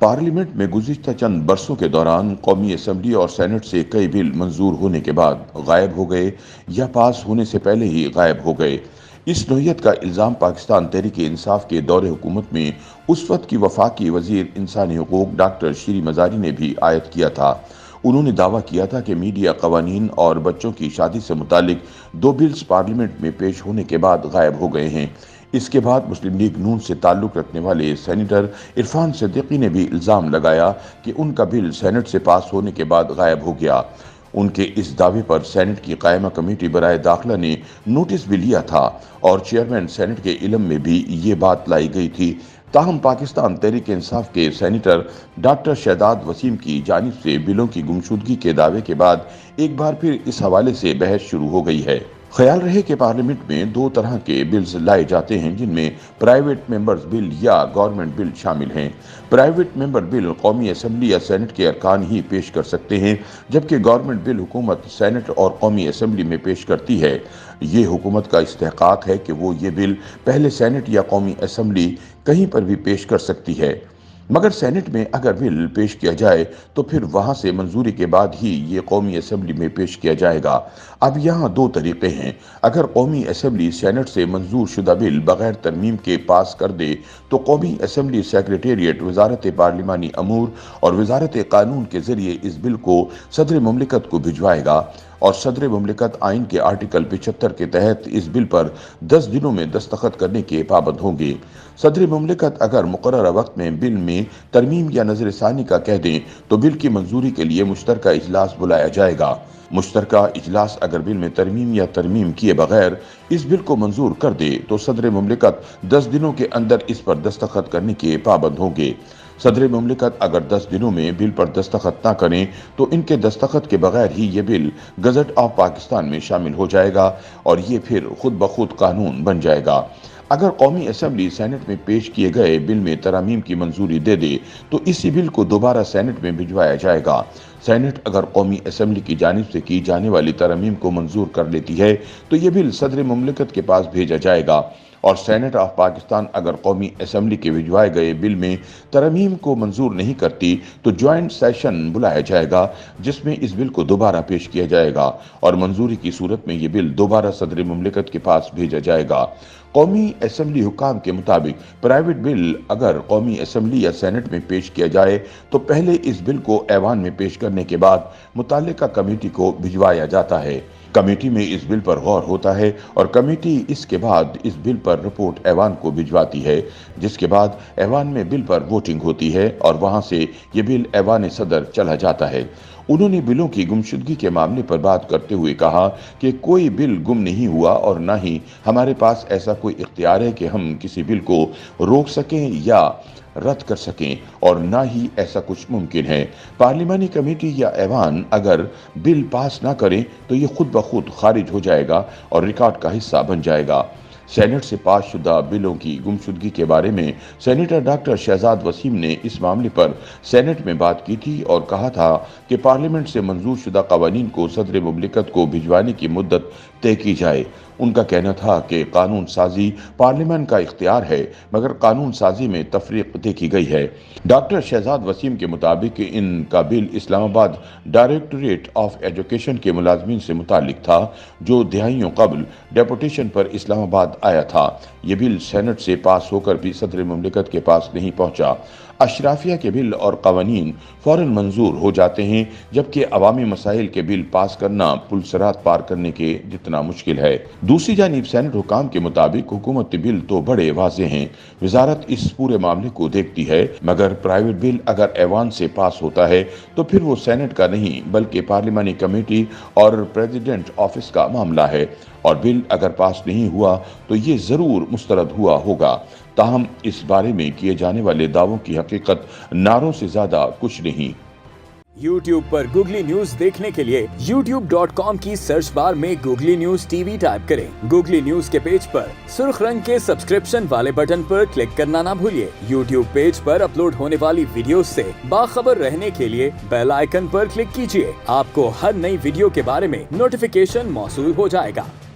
Parliament में गुज़िश्ता चंद बरसों के दौरान कौमी असम्बली और सेनेट से कई बिल मंजूर होने के बाद गायब हो गए या पास होने से पहले ही गायब हो गए। इस नोयत का इल्ज़ाम पाकिस्तान तहरीक इंसाफ के दौरे हुकूमत में उस वक्त की वफाकी वज़ीर इंसानी हुकूक डॉक्टर शीरी मज़ारी ने भी आयद किया था। उन्होंने दावा किया था कि मीडिया कवानीन और बच्चों की शादी से मुतालिक 2 बिल्स पार्लियामेंट में पेश होने के बाद गायब हो गए हैं। इसके बाद मुस्लिम लीग नून से ताल्लुक़ रखने वाले सेनेटर इरफान सिद्दीकी ने भी इल्ज़ाम लगाया कि उनका बिल सेनेट से पास होने के बाद गायब हो गया। उनके इस दावे पर सेनेट की कायमा कमेटी बराए दाखिला ने नोटिस भी लिया था और चेयरमैन सेनेट के इल्म में भी ये बात लाई गई थी। ताहम पाकिस्तान तहरीक इंसाफ के सेनेटर डॉक्टर शहजाद वसीम की जानिब से बिलों की गुमशुदगी के दावे के बाद एक बार फिर इस हवाले से बहस शुरू हो गई है। ख्याल रहे कि पार्लियामेंट में 2 तरह के बिल्स लाए जाते हैं जिनमें प्राइवेट मेंबर्स बिल या गवर्नमेंट बिल शामिल हैं। प्राइवेट मेंबर बिल कौमी असम्बली या सेनेट के अरकान ही पेश कर सकते हैं, जबकि गवर्नमेंट बिल हुकूमत सेनेट और कौमी असम्बली में पेश करती है। ये हुकूमत का इस्तेहकाक है कि वो ये बिल पहले सेनेट या कौमी असम्बली कहीं पर भी पेश कर सकती है, मगर सेनेट में अगर बिल पेश किया जाए तो फिर वहां से मंजूरी के बाद ही ये कौमी असम्बली में पेश किया जाएगा। अब यहाँ 2 तरीके हैं। अगर कौमी असम्बली सेनेट से मंजूर शुदा बिल बगैर तरमीम के पास कर दे तो कौमी असम्बली सेक्रेटेरिएट वजारत पार्लिमानी अमूर और वजारत कानून के जरिए इस बिल को सदर मुमलिकत को भिजवाएगा और सदर मुमलिकत आइन के आर्टिकल 75 के तहत इस बिल पर 10 दिनों में दस्तखत करने के पाबंद होंगे। सदर मुमलिकत अगर मुकर्रर वक्त में बिल में तरमीम या नजरसानी का कह दें तो बिल की मंजूरी के लिए मुश्तरका इजलास बुलाया जाएगा। मुश्तरका इजलास अगर बिल में तरमीम या तरमीम किए बगैर इस बिल को मंजूर कर दे तो सदर मुमलिकत 10 दिनों के अंदर इस पर दस्तखत करने के पाबंद होंगे। सदर मुमलिकत अगर 10 दिनों में बिल पर दस्तखत न करें तो इनके दस्तखत के बगैर ही ये बिल गजट ऑफ पाकिस्तान में शामिल हो जाएगा और ये फिर खुद ब खुद कानून बन जाएगा। अगर कौमी असम्बली सेनेट में पेश किए गए बिल में तरामीम की मंजूरी दे दे तो इसी बिल को दोबारा सेनेट में भिजवाया जाएगा। सेनेट अगर कौमी असम्बली की जानिब से की जाने वाली तरामीम को मंजूर कर लेती है तो ये बिल सदर मुमलिकत के पास भेजा जाएगा और सेनेट ऑफ पाकिस्तान अगर कौमी असम्बली के भिजवाए गए बिल में तरमीम को मंजूर नहीं करती तो ज्वाइंट सेशन बुलाया जाएगा जिसमें इस बिल को दोबारा पेश किया जाएगा और मंजूरी की सूरत में ये बिल दोबारा सदर मुमलिकत के पास भेजा जाएगा। कौमी असम्बली हुकाम के मुताबिक प्राइवेट बिल अगर कौमी असम्बली या सेनेट में पेश किया जाए तो पहले इस बिल को ऐवान में पेश करने के बाद मुताल्लिका कमेटी को भिजवाया जाता है। कमेटी में इस बिल पर गौर होता है और कमेटी इसके बाद इस बिल पर रिपोर्ट ऐवान को भिजवाती है, जिसके बाद ऐवान में बिल पर वोटिंग होती है और वहां से ये बिल ऐवान सदर चला जाता है। उन्होंने बिलों की गुमशुदगी के मामले पर बात करते हुए कहा कि कोई बिल गुम नहीं हुआ और न ही हमारे पास ऐसा कोई इख्तियार है कि हम किसी बिल को रोक सकें या रद्द कर सकें और ना ही ऐसा कुछ मुमकिन है। पार्लिमानी कमेटी या ऐवान अगर बिल पास ना करें तो ये खुद ब खुद खारिज हो जाएगा और रिकॉर्ड का हिस्सा बन जाएगा। सेनेट से पास शुदा बिलों की गुमशुदगी के बारे में सेनेटर डॉक्टर शहजाद वसीम ने इस मामले पर सेनेट में बात की थी और कहा था कि पार्लियामेंट से मंजूर शुदा कवानीन को सदर मुमलिकत को भिजवाने की मुद्दत तय की जाए। उनका कहना था कि कानून साजी पार्लियामेंट का इख्तियार है मगर कानून साजी में तफरीक देखी गई है। डॉक्टर शहजाद वसीम के मुताबिक इनका bill Islamabad directorate of education के मुलाजमीन से मुतालिक था जो दिहाइयों कबल डेपुटेशन पर इस्लामाबाद आया था। ये बिल सेनेट से पास होकर भी सदर मुमलिकत के पास नहीं पहुंचा। अशराफिया के बिल और कवानीन फौरन मंजूर हो जाते हैं जबकि अवामी मसाइल के बिल पास करना पुलसरात पार करने के जितना मुश्किल है। दूसरी जानिब सेनेट हुकाम के मुताबिक हुकूमती बिल तो बड़े वाज़ेह हैं, वजारत इस पूरे मामले को देखती है, मगर प्राइवेट बिल अगर ऐवान से पास होता है तो फिर वो सेनेट का नहीं बल्कि पार्लिमानी कमेटी और प्रेसिडेंट ऑफिस का मामला है और बिल अगर पास नहीं हुआ तो ये जरूर मुस्तरद हुआ होगा। ताहम इस बारे में किए जाने वाले दावों की हकीकत नारों से ज्यादा कुछ नहीं। YouTube पर गूगली न्यूज देखने के लिए youtube.com की सर्च बार में गूगली न्यूज टीवी टाइप करें। गूगली न्यूज के पेज पर सुर्ख रंग के सब्सक्रिप्शन वाले बटन पर क्लिक करना ना भूलिए। YouTube पेज पर अपलोड होने वाली वीडियो से बाखबर रहने के लिए बेल आइकन पर क्लिक कीजिए। आपको हर नई वीडियो के बारे में नोटिफिकेशन मौसूल हो जाएगा।